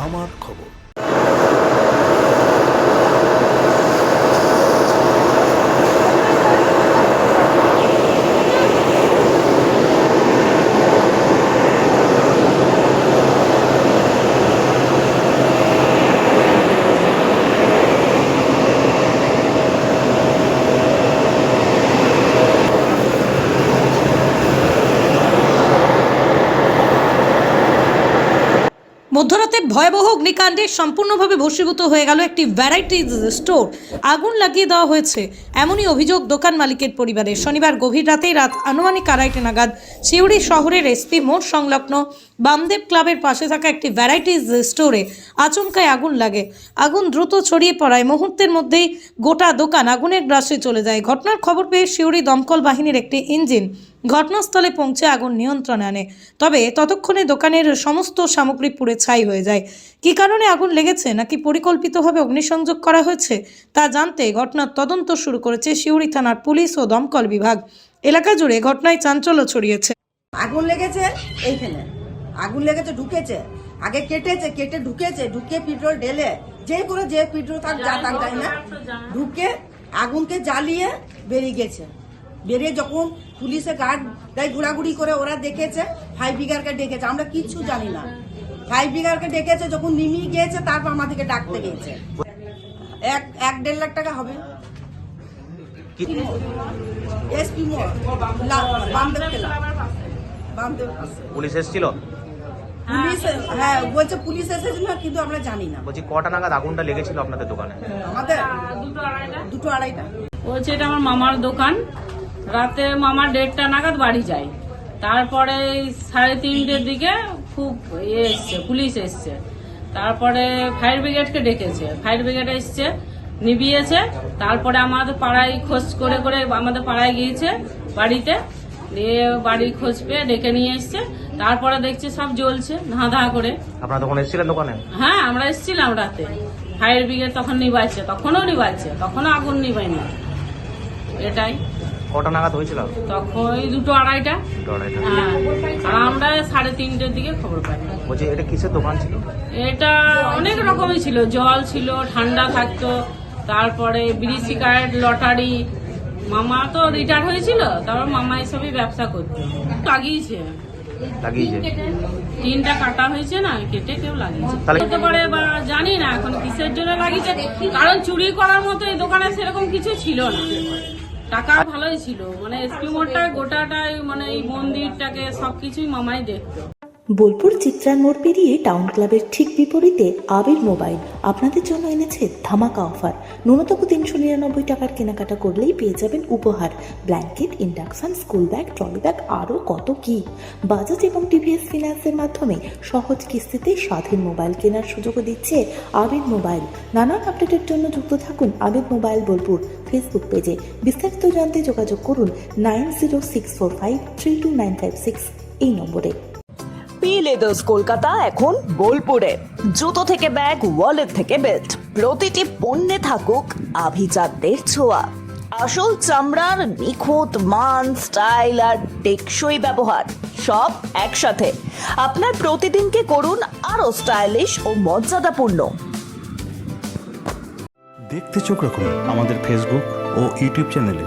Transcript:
আমার খবর। মধ্যরাতে ভয়াবহ অগ্নিকাণ্ডে সম্পূর্ণভাবে ভস্মীভূত হয়ে গেল একটি ভ্যারাইটিজ স্টোর। আগুন লাগিয়ে দেওয়া হয়েছে এমনই অভিযোগ দোকান মালিকের পরিবারের। শনিবার গভীর রাতেই রাত আনুমানিক 2:30 নাগাদ সিউড়ি শহরের এসপি মোড় সংলগ্ন বামদেব ক্লাবের পাশে থাকা একটি ভ্যারাইটিজ স্টোরে আচমকায় আগুন লাগে। আগুন দ্রুত ছড়িয়ে পড়ায় মুহূর্তের মধ্যেই গোটা দোকান আগুনের গ্রাসে চলে যায়। ঘটনার খবর পেয়ে সিউড়ি দমকল বাহিনীর একটি ইঞ্জিন ঘটনাস্থলে পৌঁছে আগুন নিয়ন্ত্রণে আনে। তবে ততক্ষণে দোকানের সমস্ত সামগ্রী পুড়ে ছাই হয়ে যায়। কী কারণে আগুন লেগেছে নাকি পরিকল্পিতভাবে অগ্নিসংযোগ করা হয়েছে তা জানতে ঘটনার তদন্ত শুরু করেছে সিউড়ি থানার পুলিশ ও দমকল বিভাগ। এলাকা জুড়ে ঘটনায় চাঞ্চল্য ছড়িয়েছে। আগুন লেগেছে এইখানে, আগুন লেগেছে ঢুকেছে, আগে কেটে ঢুকেছে, ঢুকে পেট্রোল ঢেলে যে করে যে পেট্রোল থাক যা থাক যায় না ঢুকে আগুনকে জ্বালিয়ে বেরিয়ে গেছে। বেরিয়ে যখন পুলিশে গার্ড গায়ে ঘোরাঘুরি করে ওরা দেখেছে, 5 ব্রিগেডকে ডেকেছে, আমরা কিচ্ছু জানি না। 5 ব্রিগেডকে ডেকেছে, যখন নিমিয়ে গিয়েছে তারপর আমাদেরকে ডাকতে গিয়েছে। 1-1.5 লাখ টাকা হবে। এসপি মোড় বামদেব ক্লাব, বামদেব। পুলিশ এসেছিল? পুলিশ, হ্যাঁ বলছে পুলিশ এসেছিল কিন্তু আমরা জানি না। বলছি কটা নাগাদ আগুনটা লেগেছিল আপনাদের দোকানে? আমাদের 2-2:30। বলছে এটা আমার মামার দোকান। রাতে মামা 1:30 নাগাদ বাড়ি যায়। তারপরে 3:30 দিকে খুব এসছে, পুলিশ এসছে। তারপরে ফায়ার ব্রিগেডকে ডেকেছে, ফায়ার ব্রিগেড এসছে, নিভিয়েছে। তারপরে আমাদের পাড়ায় খোঁজ করে করে আমাদের পাড়ায় গিয়েছে বাড়িতে, দিয়ে বাড়ি খোঁজ পেয়ে ডেকে নিয়ে এসছে। তারপরে দেখছে সব জ্বলছে ধাঁধা করে। আপনারা তখন এসেছিলেন দোকানে? হ্যাঁ, আমরা এসেছিলাম রাতে। ফায়ার ব্রিগেড তখন নিভাইছে, তখনও আগুন নিভায়নি। এটাই। কটা নাগাদ হয়েছিল? তখন ওই 2-2:30। হ্যাঁ, আর আমরা 3:30 দিকে খবর পাই। বলছি এটা কিসের দোকান ছিল? এটা অনেক রকমই ছিল, জল ছিল, ঠান্ডা থাকতো, তারপরে বিড়ি সিগারেট, লটারি। মামা তো রিটায়ার হয়েছিল, তারপর মামা এসবই ব্যবসা করতো। লাগিয়েছে, টিনটা কাটা হয়েছে না, কেটে কেউ লাগিয়েছে বলতে পারে, বা জানি না এখন কিসের জন্য লাগিয়েছে। কারণ চুরি করার মতো এই দোকানে সেরকম কিছু ছিল না। টাকা ভালোই ছিল, মানে এসপি মোড়টা গোটাটাই, মানে এই মন্দিরটাকে সবকিছুই মামাই দেখতো। বোলপুর চিত্রার মোড় পেরিয়ে টাউন ক্লাবের ঠিক বিপরীতে আবির মোবাইল আপনাদের জন্য এনেছে ধামাকা অফার। ন্যূনতম 399 টাকার কেনাকাটা করলেই পেয়ে যাবেন উপহার blanket, induction, school bag, trolley bag, আরও কত কি। বাজাজ এবং টিভিএস ফিন্যান্সের মাধ্যমে সহজ কিস্তিতে স্বাধীন মোবাইল কেনার সুযোগও দিচ্ছে আবির মোবাইল। নানান আপডেটের জন্য যুক্ত থাকুন আবির মোবাইল বোলপুর ফেসবুক পেজে। বিস্তারিত জানতে যোগাযোগ করুন 9064532956 এই নম্বরে। পি লেদার্স কলকাতা এখন বোলপুরে। জুতো থেকে ব্যাগ, ওয়ালেট থেকে বেল্ট, প্রতিটি পণ্যে থাকুক আভিজাত্যের ছোঁয়া। আসল চামড়ার নিখুঁত মান, স্টাইল আর টেকসই ব্যবহার সব একসাথে। আপনার প্রতিদিনকে করুন আরো স্টাইলিশ ও মর্যাদাপূর্ণ। দেখতে চোখ রাখুন আমাদের ফেসবুক ও ইউটিউব চ্যানেলে।